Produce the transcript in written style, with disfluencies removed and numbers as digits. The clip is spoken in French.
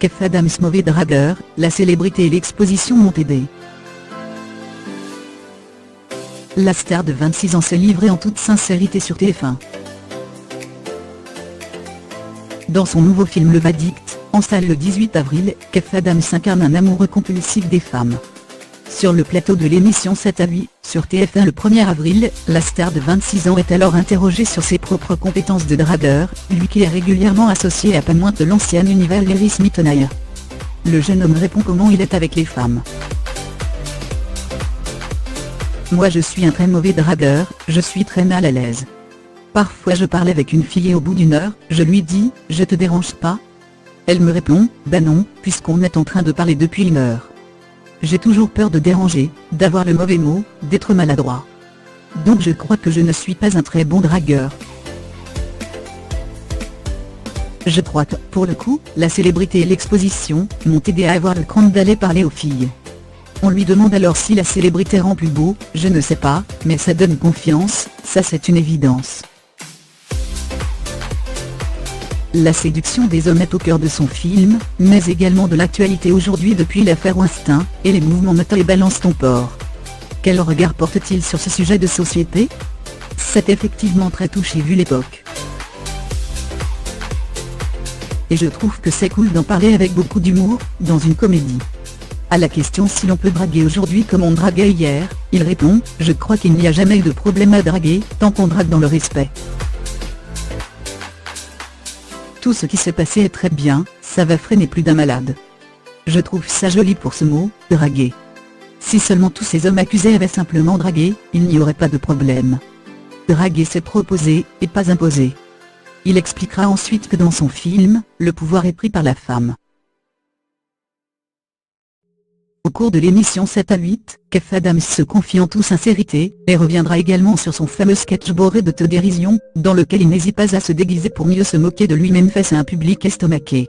Kev Adams mauvais dragueur, la célébrité et l'exposition m'ont aidé. La star de 26 ans s'est livrée en toute sincérité sur TF1. Dans son nouveau film Le Verdict, en salle le 18 avril, Kev Adams incarne un amoureux compulsif des femmes. Sur le plateau de l'émission 7 à 8, sur TF1 le 1er avril, la star de 26 ans est alors interrogée sur ses propres compétences de dragueur, lui qui est régulièrement associé à pas moins de l'ancienne univers Larry Mittenheim. Le jeune homme répond comment il est avec les femmes. Moi je suis un très mauvais dragueur, je suis très mal à l'aise. Parfois je parle avec une fille et au bout d'une heure, je lui dis, je te dérange pas? Elle me répond, bah non, puisqu'on est en train de parler depuis une heure. J'ai toujours peur de déranger, d'avoir le mauvais mot, d'être maladroit. Donc je crois que je ne suis pas un très bon dragueur. Je crois que, pour le coup, la célébrité et l'exposition m'ont aidé à avoir le cran d'aller parler aux filles. On lui demande alors si la célébrité rend plus beau, je ne sais pas, mais ça donne confiance, ça c'est une évidence. La séduction des hommes est au cœur de son film, mais également de l'actualité aujourd'hui depuis l'affaire Weinstein, et les mouvements Meta et Balance ton porc. Quel regard porte-t-il sur ce sujet de société? C'est effectivement très touché vu l'époque. Et je trouve que c'est cool d'en parler avec beaucoup d'humour, dans une comédie. À la question si l'on peut draguer aujourd'hui comme on draguait hier, il répond, je crois qu'il n'y a jamais eu de problème à draguer, tant qu'on drague dans le respect. Tout ce qui s'est passé est très bien, ça va freiner plus d'un malade. Je trouve ça joli pour ce mot, draguer. Si seulement tous ces hommes accusés avaient simplement dragué, il n'y aurait pas de problème. Draguer c'est proposer, et pas imposer. Il expliquera ensuite que dans son film, le pouvoir est pris par la femme. Au cours de l'émission 7 à 8, Kev Adams se confie en toute sincérité, et reviendra également sur son fameux sketch bourré de dérision, dans lequel il n'hésite pas à se déguiser pour mieux se moquer de lui-même face à un public estomaqué.